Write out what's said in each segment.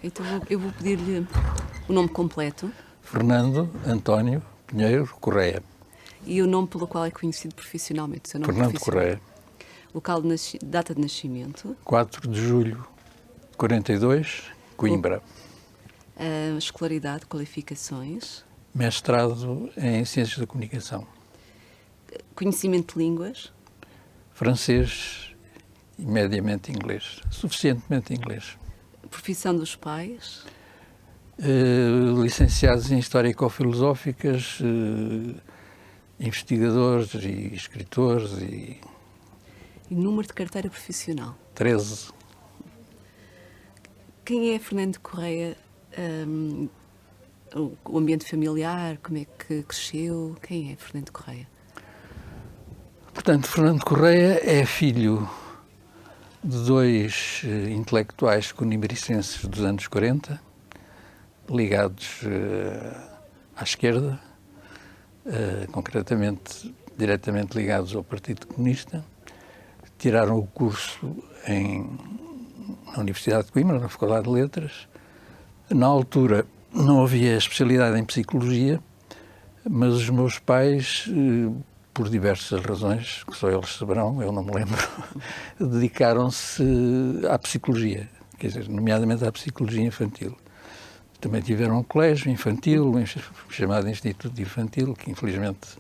Então eu vou pedir-lhe o nome completo. Fernando António Pinheiro Correia. E o nome pelo qual é conhecido profissionalmente, o seu nome Fernando profissional. Correia. Local de data de nascimento. 4 de julho de 42, Coimbra. Escolaridade, qualificações. Mestrado em Ciências da Comunicação. Conhecimento de línguas. Francês e mediamente inglês. Suficientemente inglês. Profissão dos pais. Licenciados em Histórico-Filosóficas, investigadores e escritores e... E número de carteira profissional. 13. Quem é Fernando Correia? O ambiente familiar, como é que cresceu? Quem é Fernando Correia? Portanto, Fernando Correia é filho de dois intelectuais conimbricenses dos anos 40, ligados à esquerda, concretamente, diretamente ligados ao Partido Comunista. Tiraram o curso na Universidade de Coimbra, na Faculdade de Letras. Na altura não havia especialidade em Psicologia, mas os meus pais, por diversas razões, que só eles saberão, eu não me lembro, dedicaram-se à Psicologia, quer dizer, nomeadamente à Psicologia Infantil. Também tiveram um colégio infantil, chamado Instituto Infantil, que infelizmente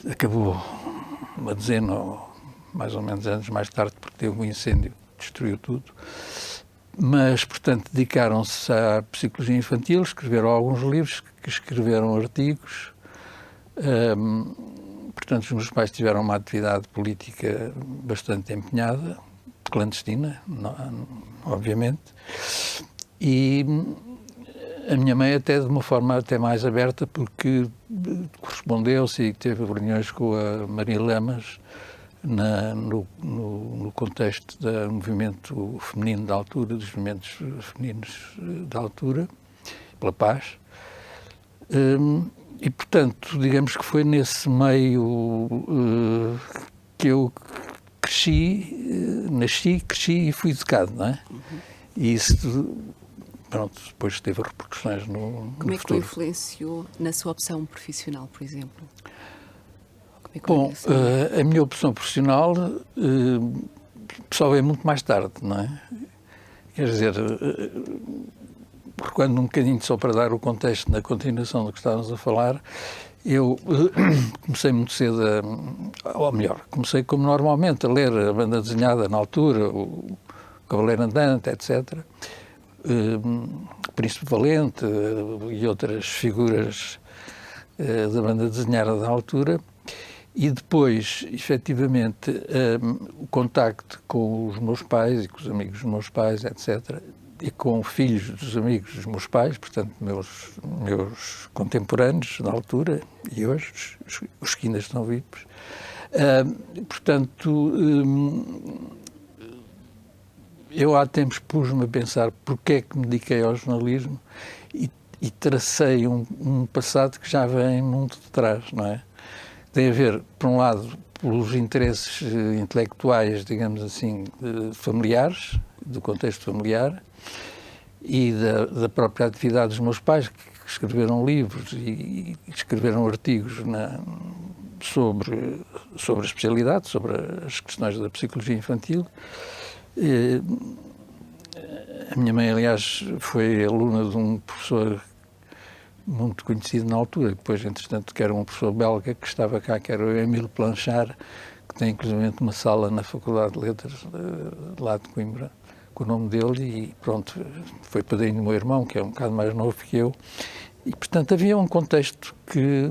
acabou uma dezena ou mais ou menos anos mais tarde, porque teve um incêndio que destruiu tudo. Mas, portanto, dedicaram-se à psicologia infantil, escreveram alguns livros, escreveram artigos. Portanto, os meus pais tiveram uma atividade política bastante empenhada, clandestina, obviamente. E a minha mãe até de uma forma até mais aberta, porque correspondeu-se e teve reuniões com a Maria Lamas no contexto do movimento feminino da altura, dos movimentos femininos da altura, pela paz. E, portanto, digamos que foi nesse meio que eu nasci, cresci e fui educado, não é? E isso, pronto, depois teve repercussões no Como é que futuro. o influenciou na sua opção profissional, por exemplo? Bom, a minha opção profissional só veio muito mais tarde, não é? Quer dizer, recuando um bocadinho só para dar o contexto na continuação do que estávamos a falar, eu comecei muito cedo, ou melhor, comecei como normalmente a ler a banda desenhada na altura, o Cavaleiro Andante, etc., o Príncipe Valente e outras figuras da banda desenhada da altura. E depois, efetivamente, o contacto com os meus pais e com os amigos dos meus pais, etc., e com filhos dos amigos dos meus pais, portanto, meus contemporâneos da altura e hoje, os que ainda estão vivos. Portanto, eu há tempos pus-me a pensar porque é que me dediquei ao jornalismo e tracei um passado que já vem muito de trás, não é? Tem a ver, por um lado, pelos interesses intelectuais, digamos assim, familiares, do contexto familiar, e da própria atividade dos meus pais, que escreveram livros e escreveram artigos sobre a especialidade, sobre as questões da psicologia infantil. A minha mãe, aliás, foi aluna de um professor muito conhecido na altura, depois, entretanto, que era um professor belga que estava cá, que era o Émile Planchard, que tem inclusive uma sala na Faculdade de Letras lá de Coimbra, com o nome dele, e pronto, foi padrinho do meu irmão, que é um bocado mais novo que eu, e, portanto, havia um contexto que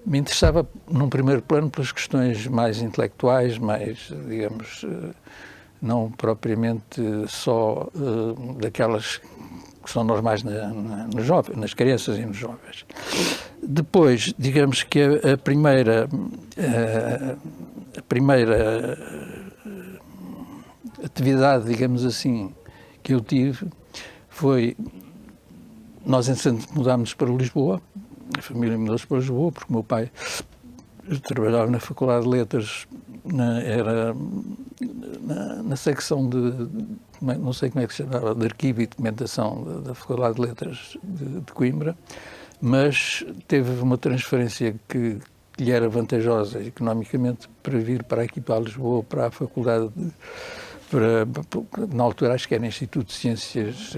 me interessava, num primeiro plano, pelas questões mais intelectuais, mais, digamos, não propriamente só daquelas que são normais nos jovens, nas crianças e nos jovens. Depois, digamos que a primeira atividade, digamos assim, que eu tive foi... Nós, entretanto, mudámos para Lisboa, a família mudou-se para Lisboa, porque o meu pai trabalhava na Faculdade de Letras, era na secção não sei como é que se chamava, de Arquivo e Documentação da Faculdade de Letras de Coimbra, mas teve uma transferência que lhe era vantajosa economicamente para vir para aqui, para Lisboa, para a Faculdade, na altura acho que era Instituto de Ciências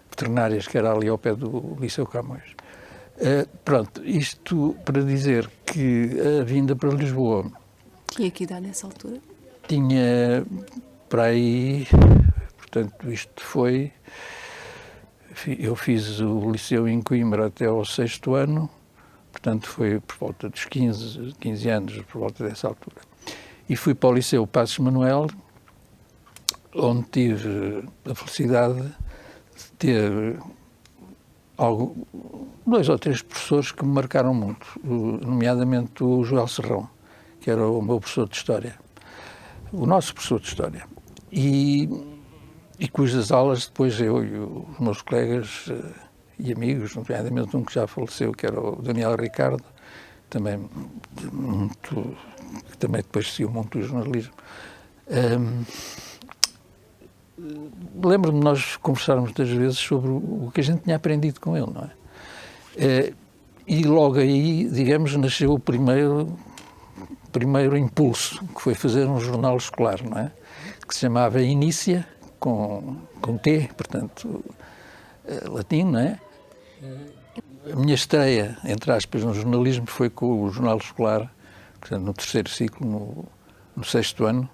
Veterinárias, que era ali ao pé do Liceu Camões. Pronto, isto para dizer que a vinda para Lisboa... Tinha que idade nessa altura? Tinha para aí, portanto, isto foi... Eu fiz o liceu em Coimbra até ao 6º ano, portanto foi por volta dos 15 anos, por volta dessa altura. E fui para o Liceu Passos Manuel, onde tive a felicidade de ter 2 ou 3 professores que me marcaram muito, nomeadamente o Joel Serrão, que era o meu professor de História, o nosso professor de História, e cujas aulas depois eu e os meus colegas e amigos, nomeadamente um que já faleceu, que era o Daniel Ricardo, também muito, que também depois seguiu muito o jornalismo. Lembro-me de nós conversarmos muitas vezes sobre o que a gente tinha aprendido com ele, não é? E logo aí, digamos, nasceu o primeiro impulso, que foi fazer um jornal escolar, não é? Que se chamava Inícia, com T, portanto, latim, não é? A minha estreia, entre aspas, no jornalismo foi com o jornal escolar, portanto, no 3º ciclo, no 6º ano,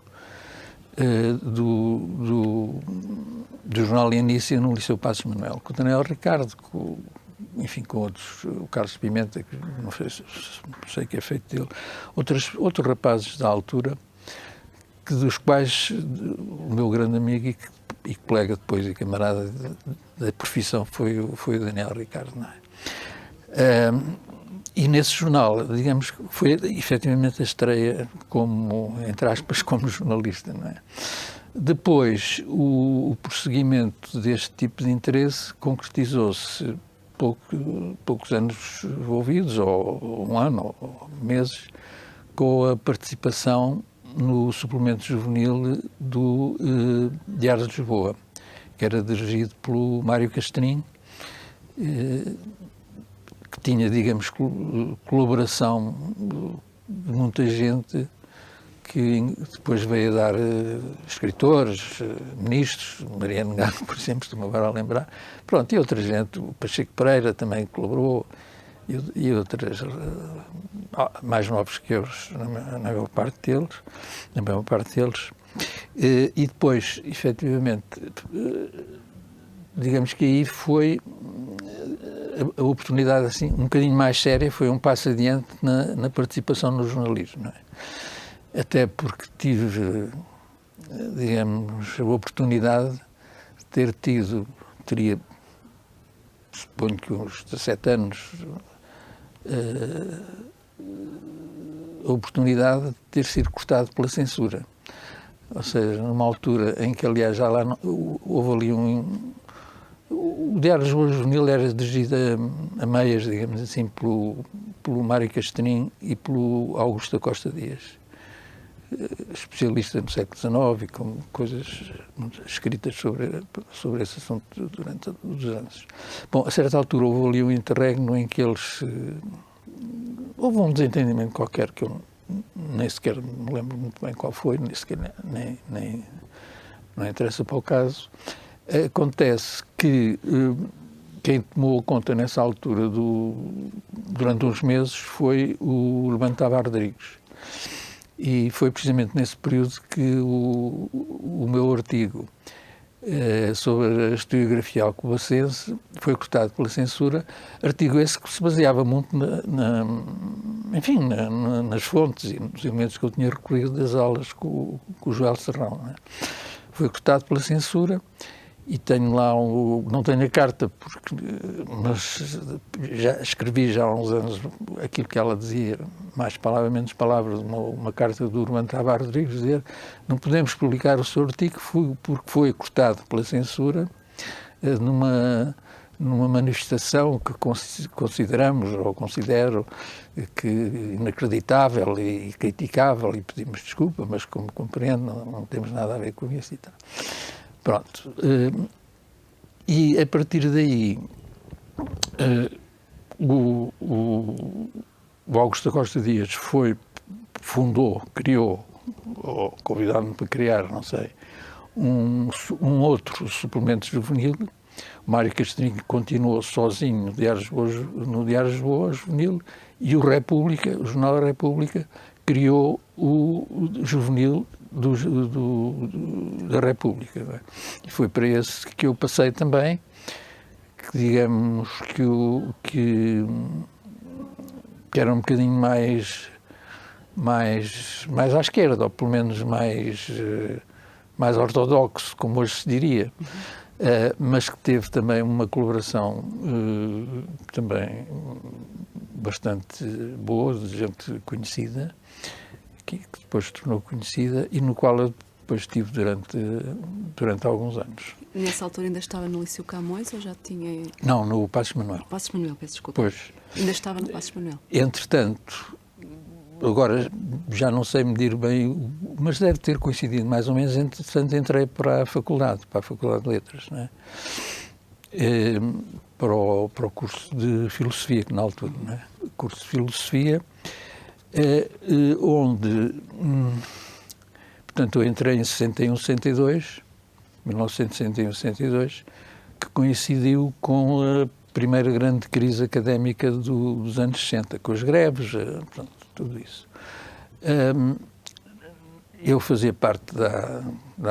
do jornal Inícia no Liceu Passos Manuel, com o Daniel Ricardo, enfim, com outros, o Carlos Pimenta, que não sei o que é feito dele, outros rapazes da altura, dos quais o meu grande amigo e colega depois e camarada da profissão foi o Daniel Ricardo, não é? E nesse jornal, digamos, foi efetivamente a estreia como, entre aspas, como jornalista, não é? Depois, o prosseguimento deste tipo de interesse concretizou-se poucos anos envolvidos, ou um ano, ou meses, com a participação no suplemento juvenil do Diário de Lisboa, que era dirigido pelo Mário Castrinho, que tinha, digamos, colaboração de muita gente, que depois veio a dar escritores, ministros, Mariano Gago, por exemplo, estou-me agora a lembrar, pronto, e outra gente, o Pacheco Pereira também colaborou, e outras mais novos que eu, na maior parte deles, e depois, efetivamente, digamos que aí foi a oportunidade, assim, um bocadinho mais séria, foi um passo adiante na participação no jornalismo, não é? Até porque tive, digamos, a oportunidade de teria, suponho que uns 17 anos, a oportunidade de ter sido cortado pela censura. Ou seja, numa altura em que, aliás, já lá houve ali o Diário de Lisboa Juvenil era dirigido a meias, digamos assim, pelo Mário Castrinho e pelo Augusto da Costa Dias, especialista no século XIX e com coisas escritas sobre esse assunto durante os anos. Bom, a certa altura houve ali um interregno em que eles... houve um desentendimento qualquer que eu nem sequer me lembro muito bem qual foi, nem sequer não interessa para o caso. Acontece que quem tomou conta nessa altura durante uns meses foi o Urbano Tavares Rodrigues. E foi precisamente nesse período que o meu artigo sobre a historiografia alcobacense foi cortado pela censura, artigo esse que se baseava muito enfim, nas fontes e nos elementos que eu tinha recolhido das aulas com o Joel Serrão, não é? Foi cortado pela censura e tenho lá, não tenho a carta, mas já escrevi já há uns anos aquilo que ela dizia, mais palavras, menos palavras, uma carta do Urbano Tavares Rodrigues, dizer não podemos publicar o seu artigo porque foi cortado pela censura numa manifestação que consideramos ou considero que inacreditável e criticável, e pedimos desculpa, mas como compreendo, não temos nada a ver com isso e tal. Pronto. E a partir daí o Augusto da Costa Dias criou, ou convidado-me para criar, não sei, um outro suplemento juvenil. O Mário Castrinho continuou sozinho no Diário de Lisboa, juvenil, e o Jornal da República, criou o juvenil da República. Não é? E foi para esse que eu passei também, que digamos que era um bocadinho mais à esquerda, ou pelo menos mais ortodoxo, como hoje se diria. Mas que teve também uma colaboração também bastante boa, de gente conhecida, que depois se tornou conhecida, e no qual eu depois estive durante alguns anos. Nessa altura ainda estava no Liceu Camões ou já tinha... Não, no Passos Manuel. Passos Manuel, peço desculpa. Pois. Ainda estava no Passos Manuel. Entretanto, agora já não sei medir bem, mas deve ter coincidido mais ou menos, entretanto entrei para a Faculdade de Letras, não é? Para o curso de Filosofia, que na altura, não é? O curso de Filosofia, onde, portanto, eu entrei em 1961-62, que coincidiu com a primeira grande crise académica dos anos 60, com as greves, portanto, tudo isso. Eu fazia parte da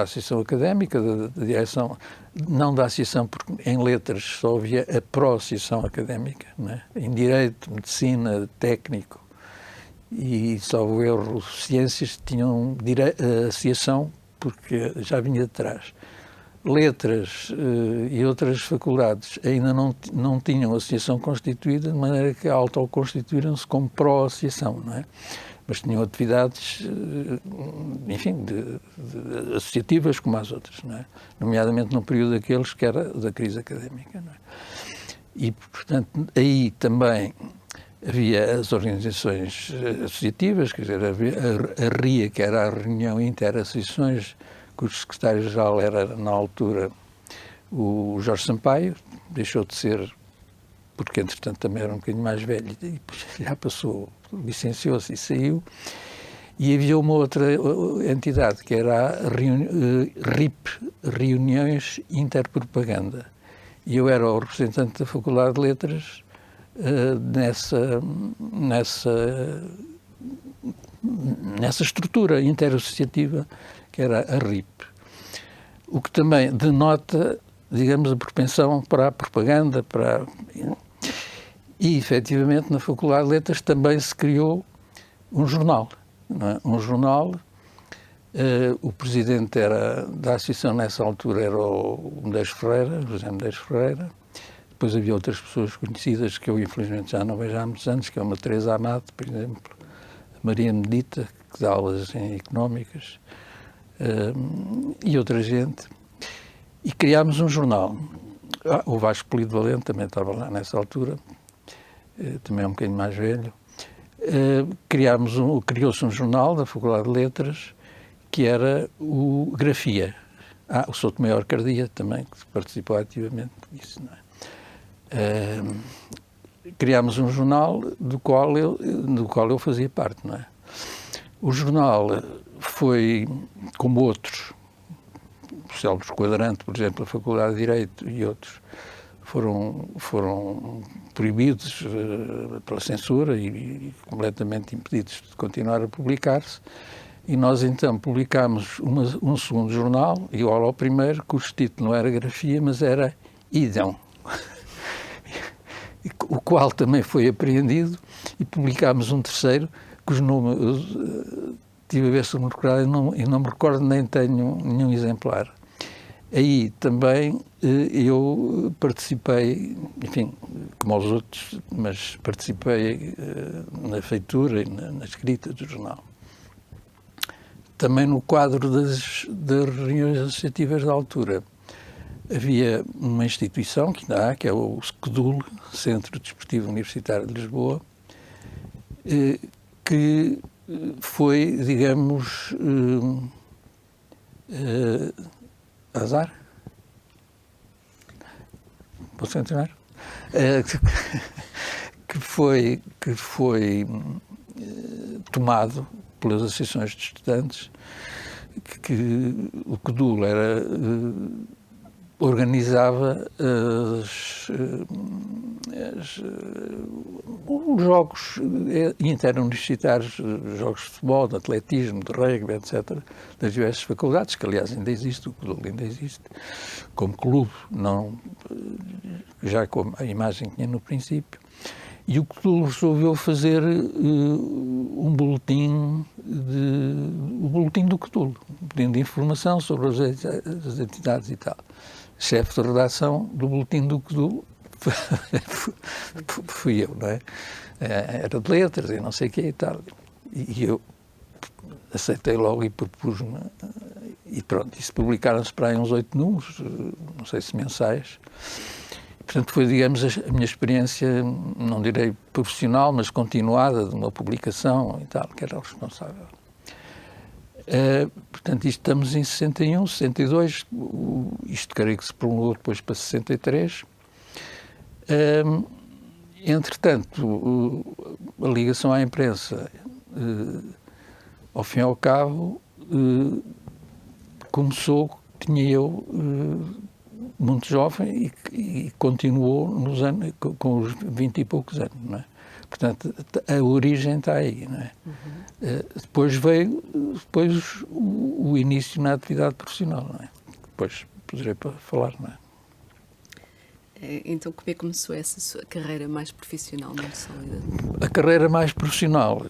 Associação Académica, da direção, não da Associação, porque em Letras só havia a pró-Associação Académica, não é? Em Direito, Medicina, Técnico e, salvo erro, Ciências tinham a Associação, porque já vinha de trás. Letras e outras faculdades ainda não tinham associação constituída, de maneira que autoconstituíram-se como pró-associação, não é? Mas tinham atividades, enfim, associativas como as outras, não é? Nomeadamente no período daqueles que era da crise académica, não é? E, portanto, aí também havia as organizações associativas, quer dizer, havia a RIA, que era a Reunião Interassociações, cujo secretário-geral era, na altura, o Jorge Sampaio, deixou de ser, porque, entretanto, também era um bocadinho mais velho, e depois já passou, licenciou-se e saiu, e havia uma outra entidade, que era a RIP, Reuniões Interpropaganda, e eu era o representante da Faculdade de Letras nessa estrutura interassociativa que era a RIP. O que também denota, digamos, a propensão para a propaganda, E, efetivamente, na Faculdade de Letras também se criou um jornal. Não é? Um jornal, o presidente da associação nessa altura era o Medeiros Ferreira, José Medeiros Ferreira. Depois havia outras pessoas conhecidas que eu, infelizmente, já não vejo há muitos anos, que é uma Teresa Amado, por exemplo, a Maria Medita, que dá aulas em Económicas, e outra gente. E criámos um jornal. O Vasco Polido Valente também estava lá nessa altura, também é um bocadinho mais velho. Criou-se um jornal da Faculdade de Letras, que era o Grafia. O Souto Maior Cardia também, que participou ativamente disso, não é? Criámos um jornal do qual eu fazia parte, não é? O jornal foi, como outros, o Célebre Quadrante, por exemplo, a Faculdade de Direito e outros, foram proibidos pela censura e completamente impedidos de continuar a publicar-se. E nós, então, publicámos um segundo jornal, igual ao primeiro, cujo título não era Grafia, mas era Idão, o qual também foi apreendido, e publicámos um terceiro, cujo nome tive a ver se me recordar e não me recordo, nem tenho nenhum exemplar. Aí também eu participei, enfim, como aos outros, mas participei na feitura e na escrita do jornal. Também no quadro das reuniões associativas da altura, havia uma instituição que ainda há, que é o SCDUL, Centro Desportivo Universitário de Lisboa, que foi, digamos, azar. Posso continuar? Que foi tomado pelas associações de estudantes, que o CDUL organizava os jogos interuniversitários, jogos de futebol, de atletismo, de rugby, etc., das diversas faculdades, que aliás ainda existe, o CDUL ainda existe, como clube, não, já com a imagem que tinha no princípio. E o CDUL resolveu fazer um boletim do CDUL, um boletim de informação sobre as entidades e tal. Chefe de redação do boletim do CDUL fui eu, não é? Era de letras e não sei o quê e tal. E eu aceitei logo e propus-me. E pronto, isso publicaram-se para aí uns 8 números, não sei se mensais. Portanto, foi, digamos, a minha experiência, não direi profissional, mas continuada de uma publicação e tal, que era o responsável. Portanto, isto estamos em 61, 62, isto creio que se prolongou depois para 63. Entretanto, a ligação à imprensa, ao fim e ao cabo, começou, tinha eu muito jovem e continuou nos anos, com os 20 e poucos anos, não é? Portanto, a origem está aí, não é? Depois veio o início na atividade profissional, não é? Depois poderei falar, não é? Então, como é que começou essa sua carreira mais profissional, muito sólida? A carreira mais profissional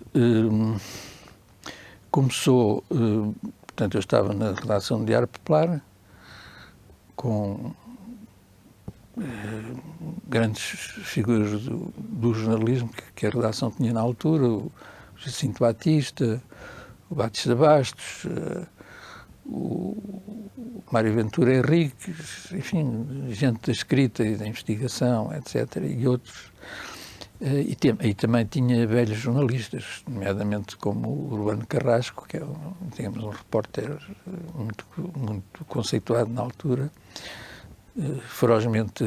começou, portanto, eu estava na redação do Diário Popular, com grandes figuras do jornalismo que a redação tinha na altura, o Jacinto Batista, o Batista Bastos, o Mário Ventura Henriques, enfim, gente da escrita e da investigação, etc., e outros. E também tinha velhos jornalistas, nomeadamente como o Urbano Carrasco, que é, digamos, um repórter muito conceituado na altura, ferozmente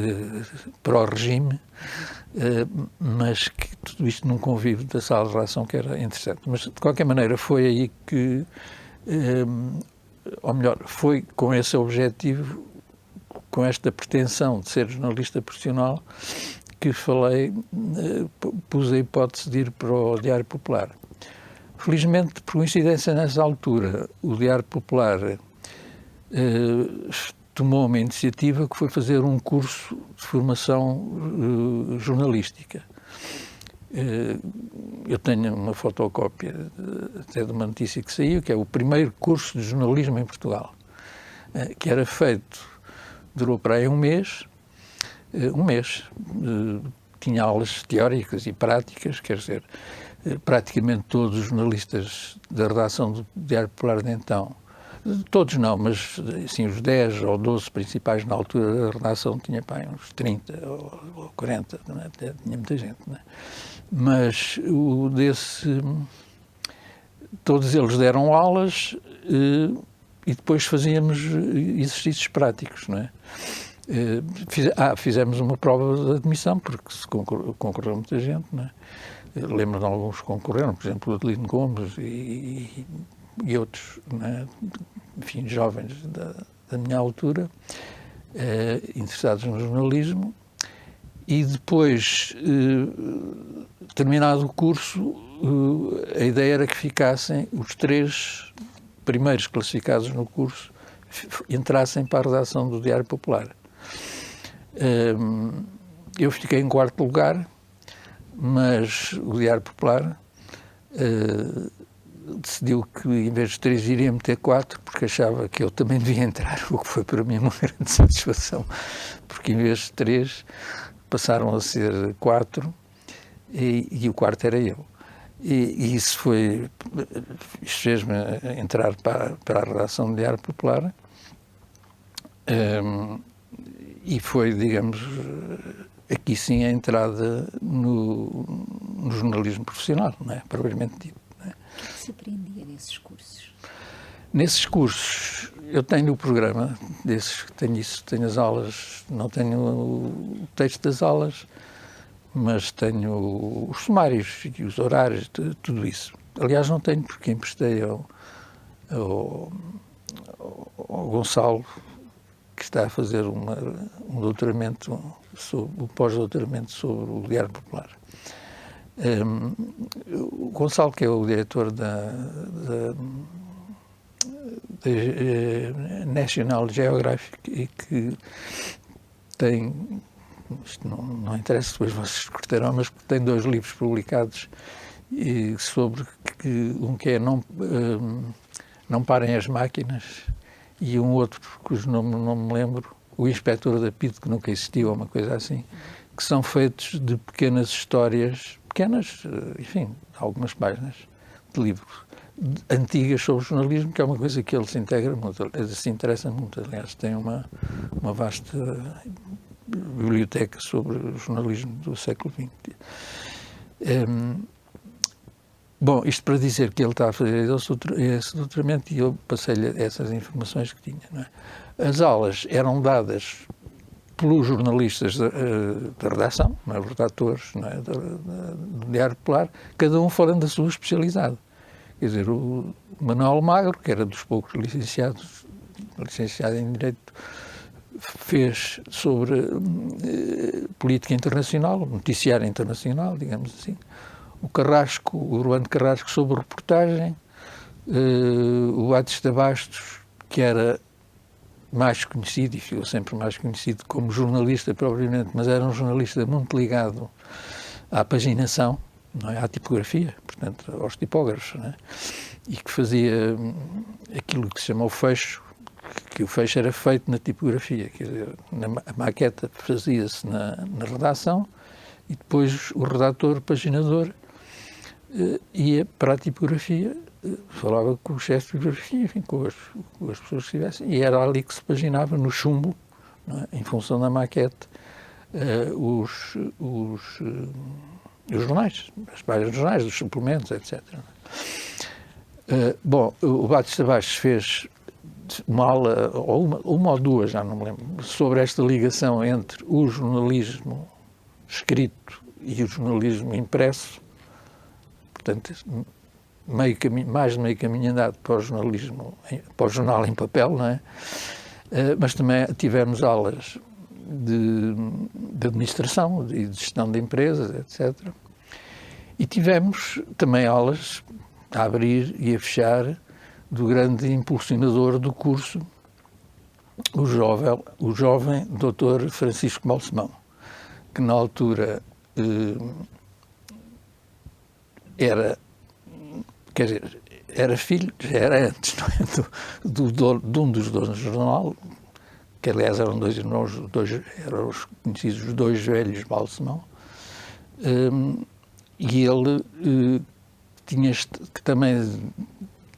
pró-regime, mas que tudo isto num convívio da sala de redação que era interessante. Mas, de qualquer maneira, foi aí que, ou melhor, foi com esse objetivo, com esta pretensão de ser jornalista profissional, que pus a hipótese de ir para o Diário Popular. Felizmente, por coincidência, nessa altura, o Diário Popular tomou uma iniciativa que foi fazer um curso de formação jornalística. Eu tenho uma fotocópia até de uma notícia que saiu, que é o primeiro curso de jornalismo em Portugal, que era feito, durou para aí um mês, tinha aulas teóricas e práticas, quer dizer, praticamente todos os jornalistas da redação do Diário Popular de então, todos não, mas assim, os 10 ou 12 principais na altura da redação tinha uns 30 ou 40, não é? Tinha muita gente, não é? Mas todos eles deram aulas e depois fazíamos exercícios práticos, não é? Fizemos uma prova de admissão, porque concorreu muita gente, não é? Lembro de alguns que concorreram, por exemplo, o Adelino Gomes e outros, não é? Enfim, jovens da minha altura, interessados no jornalismo, e depois, terminado o curso, a ideia era que ficassem os 3 primeiros classificados no curso, entrassem para a redação do Diário Popular. Eu fiquei em 4º lugar, mas o Diário Popular decidiu que em vez de 3 iria meter 4, porque achava que eu também devia entrar, o que foi para mim uma grande satisfação, porque em vez de 3 passaram a ser 4 e o 4º era eu. E isso fez-me entrar para a redação do Diário Popular. E foi, digamos, aqui sim a entrada no jornalismo profissional, não é? Propriamente dito. Não é? O que se aprendia nesses cursos? Nesses cursos, eu tenho o programa desses, tenho as aulas, não tenho o texto das aulas, mas tenho os sumários e os horários, tudo isso. Aliás, não tenho, porque emprestei ao Gonçalo, que está a fazer um doutoramento, um pós-doutoramento sobre o Diário Popular. O Gonçalo, que é o diretor da National Geographic e que tem, isto não interessa, depois vocês cortarão, mas tem 2 livros publicados sobre um que é Não Parem as Máquinas, e um outro cujo nome não me lembro, O Inspetor da PIDE, que nunca existiu, ou uma coisa assim, que são feitos de pequenas histórias, pequenas, enfim, algumas páginas de livros antigas sobre jornalismo, que é uma coisa que ele se integra muito, se interessa muito. Aliás, tem uma vasta biblioteca sobre o jornalismo do século XX. Bom, isto para dizer que ele está a fazer esse doutoramento e eu passei-lhe essas informações que tinha. Não é? As aulas eram dadas pelos jornalistas da redação, não é? Os redatores, não é? Do Diário Popular, cada um fora da sua especialidade. Quer dizer, o Manuel Magro, que era dos poucos licenciado em Direito, fez sobre política internacional, noticiário internacional, digamos assim. O Urbano Carrasco sobre reportagem, o Batista Bastos, que era mais conhecido, e ficou sempre mais conhecido como jornalista propriamente, mas era um jornalista muito ligado à paginação, não é? À tipografia, portanto, aos tipógrafos, não é? E que fazia aquilo que se chama o fecho, que o fecho era feito na tipografia, quer dizer, a maqueta fazia-se na redação e depois o redator, paginador, ia para a tipografia, falava com o chefe de tipografia, enfim, com as pessoas que estivessem, e era ali que se paginava no chumbo, não é? Em função da maquete, os jornais, as páginas dos jornais, dos suplementos, etc. Bom, o Batista Bastos fez uma aula, ou uma ou duas, já não me lembro, sobre esta ligação entre o jornalismo escrito e o jornalismo impresso. Portanto, mais de meio caminho andado para o jornalismo, para o jornal em papel, não é? Mas também tivemos aulas de administração e de gestão de empresas, etc. E tivemos também aulas a abrir e a fechar do grande impulsionador do curso, o jovem Dr. Francisco Balsemão, que na altura era filho, já era antes, não é? de um dos donos do jornal, que aliás eram 2 irmãos, eram os conhecidos os 2 velhos Balsemão, e ele tinha que também,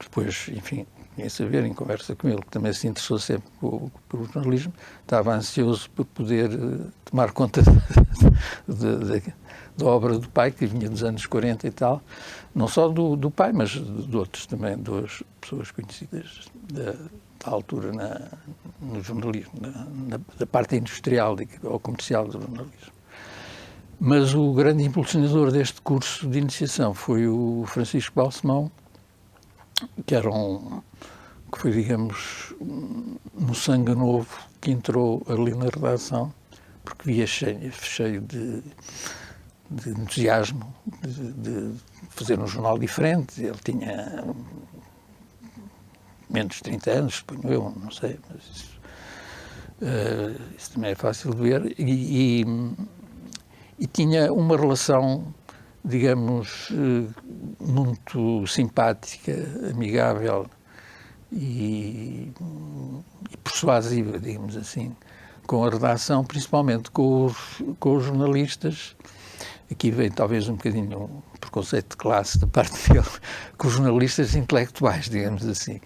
depois, enfim, em saber, em conversa com ele, que também se interessou sempre pelo jornalismo, estava ansioso por poder tomar conta da obra do pai, que vinha dos anos 40 e tal, não só do pai, mas de outros também, 2 pessoas conhecidas da altura no jornalismo, da parte industrial ou comercial do jornalismo. Mas o grande impulsionador deste curso de iniciação foi o Francisco Balsemão, que foi, digamos, um sangue novo que entrou ali na redação, porque via cheio de entusiasmo de fazer um jornal diferente. Ele tinha menos de 30 anos, suponho eu, não sei, mas isso também é fácil de ver, e tinha uma relação, digamos, muito simpática, amigável e persuasiva, digamos assim, com a redação, principalmente com os jornalistas. Aqui vem talvez um bocadinho um preconceito de classe da parte dele, com os jornalistas intelectuais, digamos assim,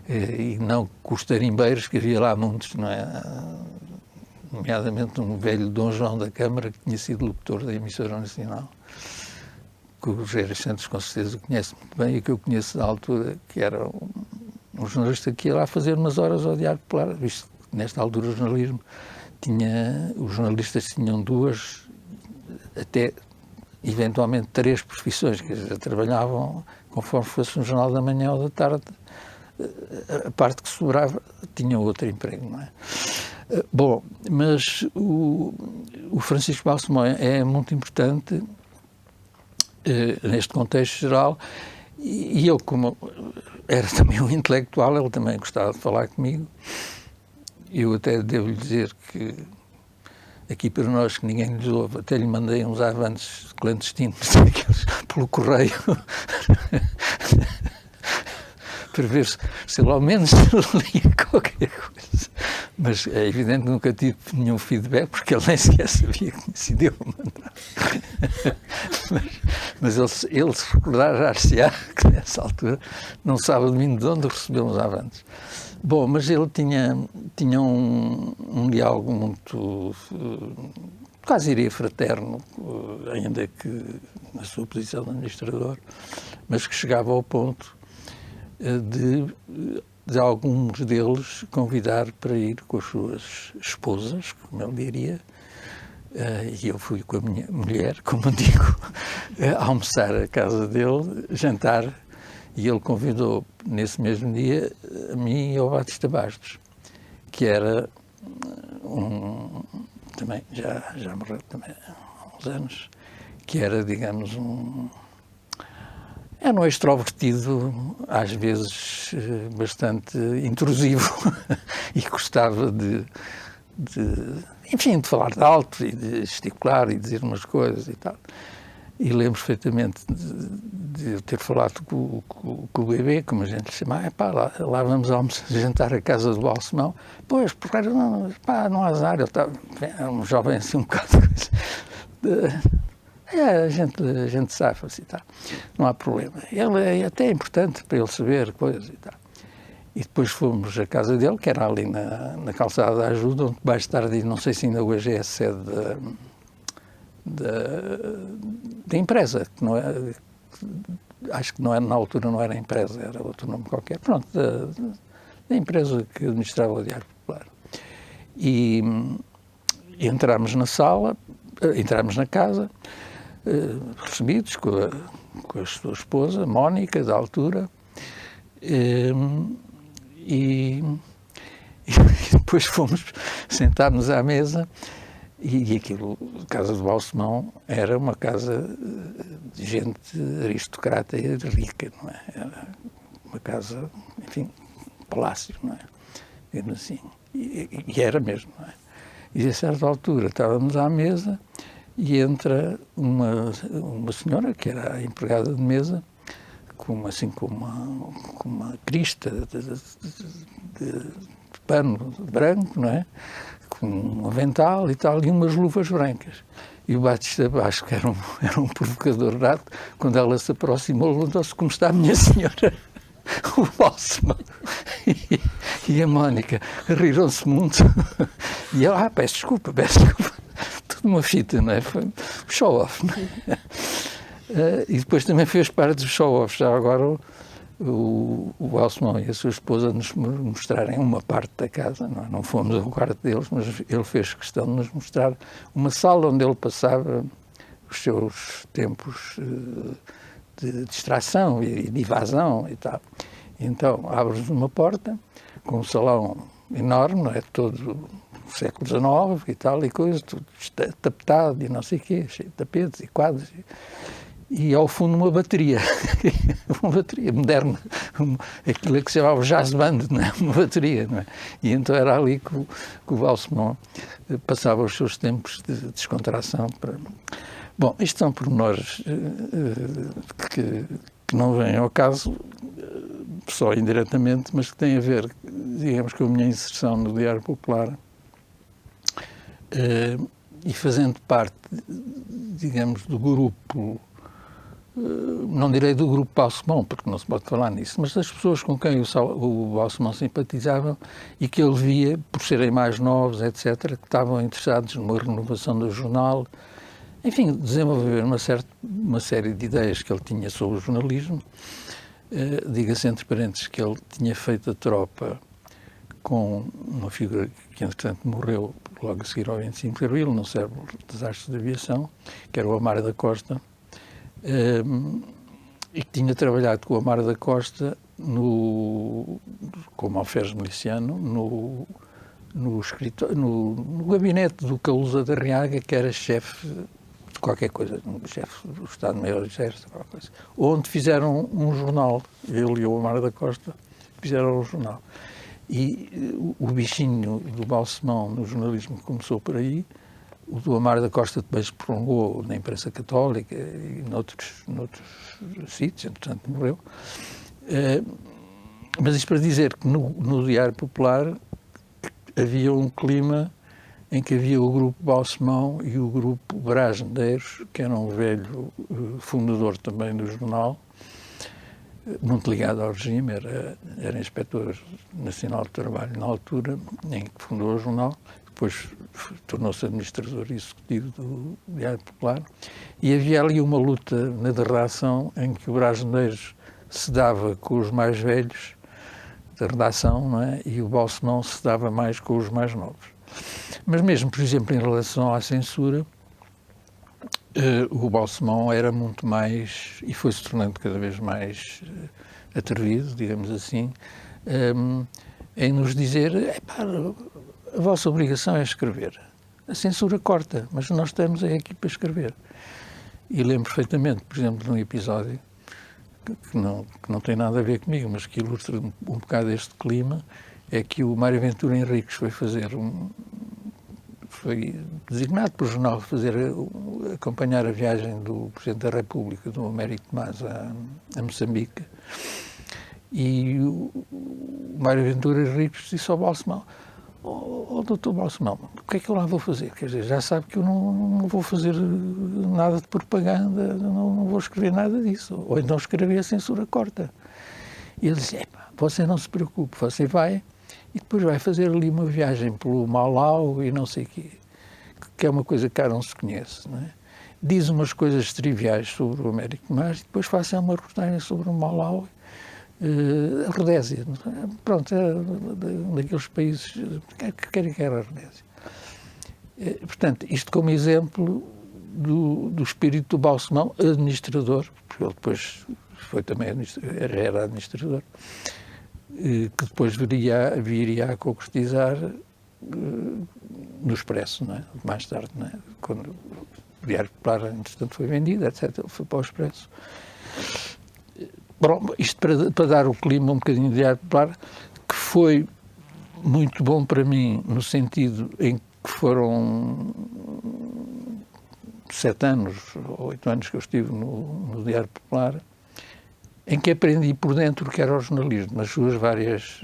e não com os tarimbeiros, que havia lá muitos, não é? nomeadamente um velho Dom João da Câmara, que tinha sido locutor da emissora nacional, que o Rogério Santos com certeza conhece muito bem e que eu conheço da altura, que era um jornalista que ia lá fazer umas horas ao Diário Popular, visto que nesta altura o jornalismo os jornalistas tinham 2, até eventualmente 3 profissões, quer dizer, trabalhavam conforme fosse um jornal da manhã ou da tarde, a parte que sobrava tinha outro emprego, não é? Bom, mas o Francisco Balsemão é muito importante neste contexto geral, e eu, como era também um intelectual, ele também gostava de falar comigo. Eu até devo-lhe dizer que, aqui para nós, que ninguém nos ouve, até lhe mandei uns avanços clandestinos daqueles, pelo correio, para ver se ele ao menos lia qualquer coisa. Mas é evidente que nunca tive nenhum feedback, porque ele nem sequer sabia que tinha sido eu a mandar. Mas ele se recordar, já que nessa altura não sabe de mim de onde recebeu uns avanços. Bom, mas ele tinha um diálogo muito, quase diria fraterno, ainda que na sua posição de administrador, mas que chegava ao ponto de alguns deles convidar para ir com as suas esposas, como ele diria, e eu fui com a minha mulher, como digo, almoçar à casa dele, jantar, e ele convidou, nesse mesmo dia, a mim e ao Batista Bastos, que era também, já morreu também há uns anos, que era, digamos, era um extrovertido, às vezes bastante intrusivo, e gostava enfim, de falar de alto e de gesticular e dizer umas coisas e tal. E lembro perfeitamente de ter falado com o bebê, como a gente lhe chamava, lá vamos jantar à casa do Balsemão. Pois, porque não há azar, ele estava, era um jovem assim um bocado a gente sabe, assim, tá, não há problema. Ele até é importante para ele saber coisas e tal. E depois fomos à casa dele, que era ali na Calçada da Ajuda, onde mais tarde, não sei se ainda hoje é a sede da empresa, que não é, acho que não era, na altura não era empresa, era outro nome qualquer, pronto, da empresa que administrava o Diário Popular. E entramos na sala, entramos na casa, recebidos com a sua esposa, Mónica, da altura, e depois sentámos à mesa, e aquilo, a casa do Balsemão, era uma casa de gente aristocrata e rica, não é? Era uma casa, enfim, palácio, não é? Digamos assim. E era mesmo, não é? E a certa altura estávamos à mesa e entra uma senhora, que era a empregada de mesa, com uma crista de pano branco, não é? Com um avental e tal, e umas luvas brancas. E o Batista Bastos, que era um provocador nato, quando ela se aproximou, levantou-se: como está a minha senhora? O Balsemão e a Mónica riram-se muito. E ela, peço desculpa. Tudo uma fita, não é? Foi um show-off, não é? E depois também fez parte dos show-offs. Já agora o Balsemão e a sua esposa nos mostrarem uma parte da casa, não fomos ao quarto deles, mas ele fez questão de nos mostrar uma sala onde ele passava os seus tempos de distração e de evasão e tal. Então abre-nos uma porta com um salão enorme, não é? Todo do século XIX e tal, e coisa, tudo tapetado e não sei o quê, cheio de tapetes e quadros. E ao fundo uma bateria moderna, aquilo que se chamava jazz band, não é? Uma bateria, não é? E então era ali que o Balsemão passava os seus tempos de descontração. Bom, isto são pormenores que não vêm ao caso, só indiretamente, mas que têm a ver, digamos, com a minha inserção no Diário Popular, e fazendo parte, digamos, do grupo não direi do grupo Balsemão, porque não se pode falar nisso, mas das pessoas com quem o Balsemão simpatizava e que ele via, por serem mais novos, etc., que estavam interessados numa renovação do jornal. Enfim, desenvolver uma série de ideias que ele tinha sobre o jornalismo. Diga-se entre parênteses que ele tinha feito a tropa com uma figura que, entretanto, morreu logo a seguir ao 25 de Abril, no cérebro desastre de aviação, que era o Amaro da Costa, e que tinha trabalhado com o Amaro da Costa como alferes miliciano no gabinete do Calusa da Arriaga, que era chefe de qualquer coisa, chefe do Estado-Maior do Exército, qualquer coisa, onde fizeram um jornal, ele e o Amaro da Costa fizeram um jornal. E o bichinho do Balsemão no jornalismo começou por aí. O do Amaro da Costa depois prolongou na imprensa católica e noutros sítios, entretanto morreu. Mas isto para dizer que no Diário Popular havia um clima em que havia o grupo Balsemão e o grupo Brás Medeiros, que era um velho fundador também do jornal, muito ligado ao regime, era inspetor nacional de trabalho na altura em que fundou o jornal, depois tornou-se administrador executivo do Diário Popular, e havia ali uma luta na redação em que o Brás Medeiros se dava com os mais velhos da redação, não é? E o Balsemão se dava mais com os mais novos. Mas mesmo, por exemplo, em relação à censura, o Balsemão era muito mais, e foi-se tornando cada vez mais atrevido, digamos assim, em nos dizer: a vossa obrigação é escrever. A censura corta, mas nós estamos aqui para escrever. E lembro perfeitamente, por exemplo, de um episódio que não tem nada a ver comigo, mas que ilustra um bocado este clima, é que o Mário Ventura Henriques foi designado pelo jornal acompanhar a viagem do Presidente da República, do Américo Tomás, a Moçambique, e o Mário Ventura Henriques disse ao Balsemão: doutor Balsemão, o que é que eu lá vou fazer? Quer dizer, já sabe que eu não vou fazer nada de propaganda, não vou escrever nada disso. Ou então escrever a censura corta. E ele disse: você não se preocupe, você vai e depois vai fazer ali uma viagem pelo Malau e não sei o quê, que é uma coisa que cá não se conhece, não é? Diz umas coisas triviais sobre o Américo Tomás e depois faça uma reportagem sobre o Malau, a Rodésia. Pronto, daqueles países que era a Rodésia. Portanto, isto como exemplo do espírito do Balsemão, administrador, porque ele depois foi também era administrador, que depois viria a concretizar no Expresso, não é? Mais tarde, não é? Quando o Diário Popular, entretanto, foi vendido, etc., foi para o Expresso. Bom, isto para dar o clima um bocadinho do Diário Popular, que foi muito bom para mim, no sentido em que foram 7 anos, ou 8 anos que eu estive no Diário Popular, em que aprendi por dentro o que era o jornalismo, nas suas várias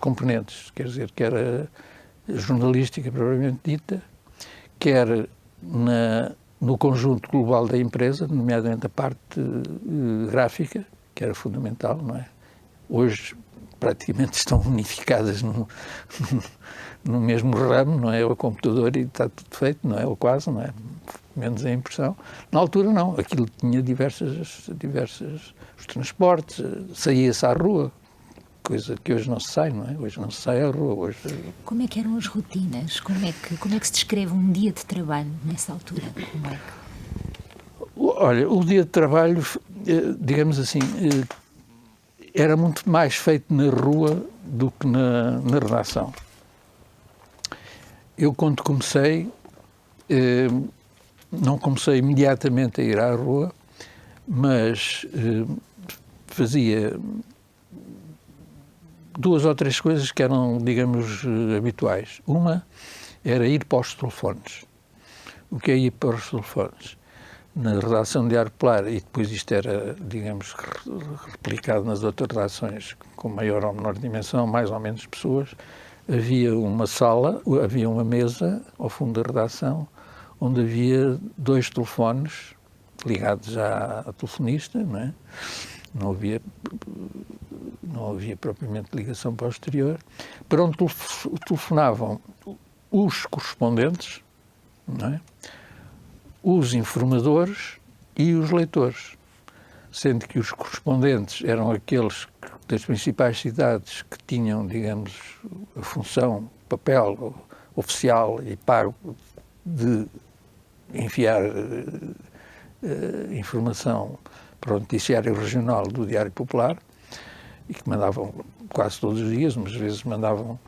componentes, quer dizer, que era jornalística propriamente dita, quer no conjunto global da empresa, nomeadamente a parte gráfica, que era fundamental, não é? Hoje praticamente estão unificadas no mesmo ramo, não é? O computador e está tudo feito, não é? Ou quase, não é? Menos a impressão. Na altura não, aquilo tinha diversas os transportes, saía-se à rua, coisa que hoje não se sai, não é? Hoje não se sai à rua. Hoje... Como é que eram as rotinas? Como é que se descreve um dia de trabalho nessa altura? Como é que... Olha, o dia de trabalho, digamos assim, era muito mais feito na rua do que na redação. Eu, quando comecei, não comecei imediatamente a ir à rua, mas fazia 2 ou 3 coisas que eram, digamos, habituais. Uma era ir para os telefones. O que é ir para os telefones? Na redação de Diário Popular, e depois isto era, digamos, replicado nas outras redações com maior ou menor dimensão, mais ou menos pessoas, havia uma sala, havia uma mesa ao fundo da redação, onde havia 2 telefones ligados à telefonista, não é? Não havia propriamente ligação para o exterior, para onde telefonavam os correspondentes, não é? Os informadores e os leitores, sendo que os correspondentes eram aqueles das principais cidades que tinham, digamos, a função, papel oficial e pago de enviar informação para o noticiário regional do Diário Popular, e que mandavam quase todos os dias, umas vezes mandavam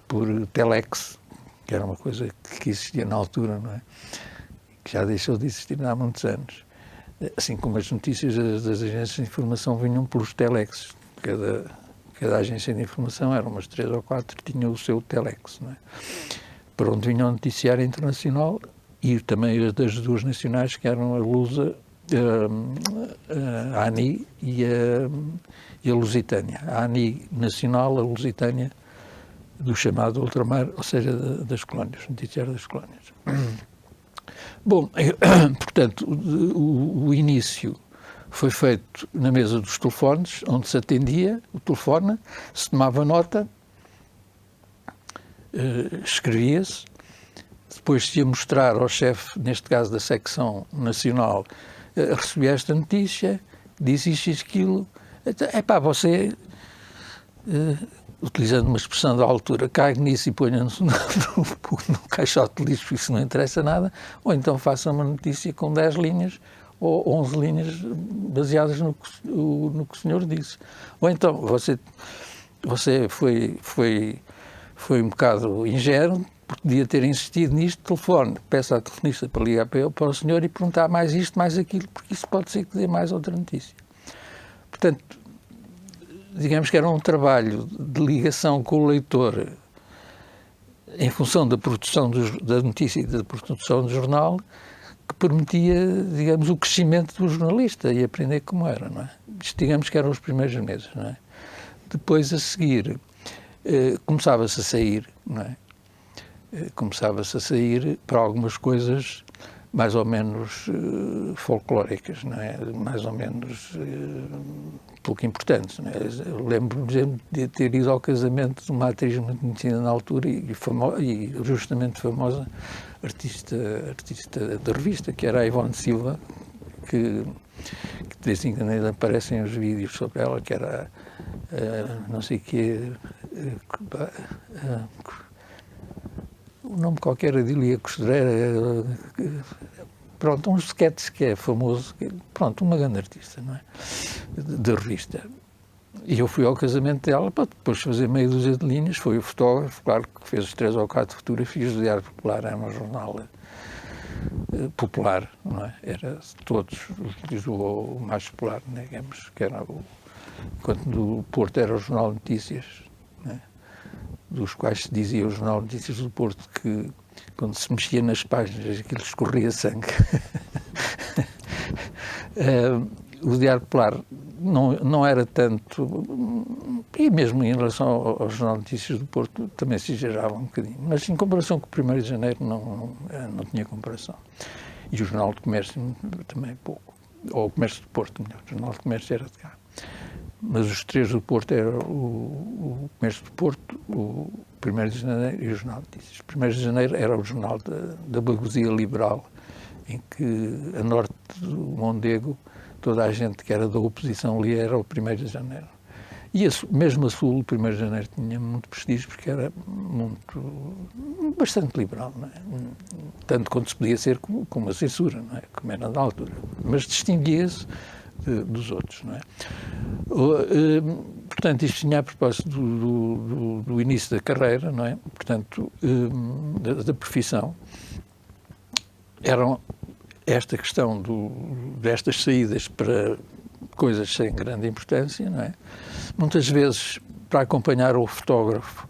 por telex, que era uma coisa que existia na altura, não é? Que já deixou de existir há muitos anos. Assim como as notícias das agências de informação vinham pelos telexes. Cada agência de informação, eram umas 3 ou 4, tinha o seu telex, não é? Para onde vinha o noticiário internacional e também as das duas nacionais, que eram a Lusa, a ANI e a Lusitânia. A ANI nacional, a Lusitânia do chamado ultramar, ou seja, das colónias, noticiário das colónias. Bom, portanto, o início foi feito na mesa dos telefones, onde se atendia o telefone, se tomava nota, escrevia-se, depois se ia mostrar ao chefe, neste caso da secção nacional, recebi esta notícia, disse isto e aquilo, você, utilizando uma expressão da altura, cague nisso e ponha no caixote de lixo, isso não interessa nada, ou então faça uma notícia com 10 linhas ou 11 linhas baseadas no que o senhor disse. Ou então, você foi um bocado ingênuo, porque podia ter insistido nisto, telefone, peça à telefonista para ligar para o senhor e perguntar mais isto, mais aquilo, porque isso pode ser que dê mais outra notícia. Portanto, digamos que era um trabalho de ligação com o leitor em função da produção da notícia e da produção do jornal, que permitia, digamos, o crescimento do jornalista e aprender como era, não é? Isto, digamos, que eram os primeiros meses, não é? Depois, a seguir, começava-se a sair, não é? Começava-se a sair para algumas coisas mais ou menos folclóricas, não é? Mais ou menos pouco importantes, não é? Eu lembro-me de ter ido ao casamento de uma atriz muito conhecida na altura e justamente famosa, artista da revista, que era a Ivone Silva, que de vez em quando ainda aparecem os vídeos sobre ela, que era não sei o quê, o nome qualquer, Adília Costureira, pronto, uns sketches que é famoso, pronto, uma grande artista, não é? Da revista. E eu fui ao casamento dela para depois fazer meia dúzia de linhas, foi o fotógrafo, claro que fez 3 ou 4 fotografias do Diário Popular, era um jornal popular, não é? Era todos o mais popular, digamos, que era enquanto do Porto era o Jornal de Notícias, não é? Dos quais se dizia o Jornal de Notícias do Porto que quando se mexia nas páginas aquilo escorria sangue. O Diário Popular não era tanto, e mesmo em relação ao Jornal de Notícias do Porto também se exagerava um bocadinho, mas em comparação com o 1º de Janeiro não tinha comparação. E o Jornal de Comércio também pouco, ou o Comércio do Porto, melhor, o Jornal de Comércio era de cá. Mas os 3 do Porto eram o Comércio do Porto, o 1º de Janeiro e o Jornal de Notícias. O 1º de Janeiro era o jornal da bagusia liberal, em que a norte do Mondego, toda a gente que era da oposição lia era o 1º de Janeiro. E mesmo a sul, o 1º de Janeiro tinha muito prestígio porque era bastante liberal, não é? Tanto quanto se podia ser como a censura, não é? Como era na altura. Mas distinguia-se dos outros, não é? Portanto, isto tinha a propósito do início da carreira, não é? Portanto, da profissão. Eram esta questão destas saídas para coisas sem grande importância, não é? Muitas vezes para acompanhar o fotógrafo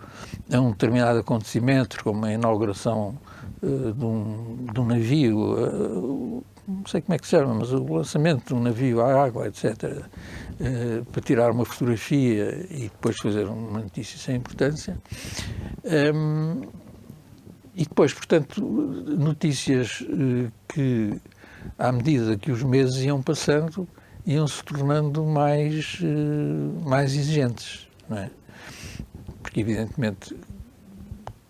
a um determinado acontecimento, como a inauguração de um navio, não sei como é que se chama, mas o lançamento de um navio à água, etc., para tirar uma fotografia e depois fazer uma notícia sem importância. E depois, portanto, notícias que à medida que os meses iam passando, iam se tornando mais exigentes, não é? Porque, evidentemente,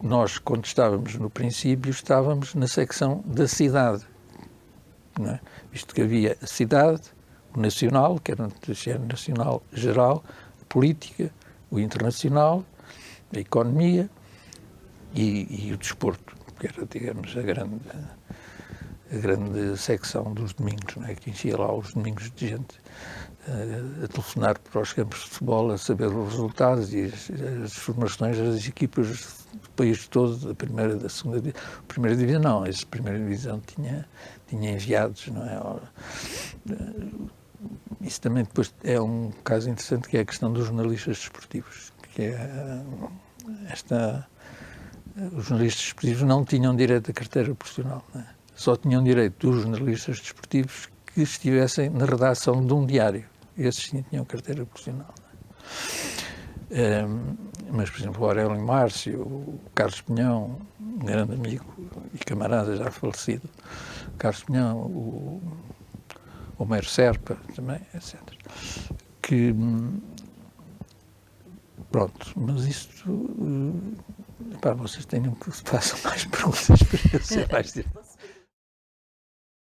nós, quando estávamos no princípio, estávamos na secção da cidade, não é? Visto que havia a cidade, o nacional, que era um noticiário nacional geral, a política, o internacional, a economia e o desporto, que era, digamos, a grande secção dos domingos, não é? Que enchia lá os domingos de gente a telefonar para os campos de futebol, a saber os resultados e as formações das equipas do país todo, da primeira, da segunda, primeira divisão não, a primeira divisão tinha enviados, não é? Isso também depois é um caso interessante, que é a questão dos jornalistas desportivos, que é os jornalistas desportivos não tinham direito à carteira profissional, não é? Só tinham direito os jornalistas desportivos que estivessem na redação de um diário. Esses sim tinham carteira profissional. Mas, por exemplo, o Aurélio Márcio, o Carlos Pinhão, um grande amigo e camarada já falecido, o Carlos Pinhão, o Homero Serpa, também, etc. Que, pronto, mas isto... vocês tenham que façam mais perguntas para eu ser mais direto.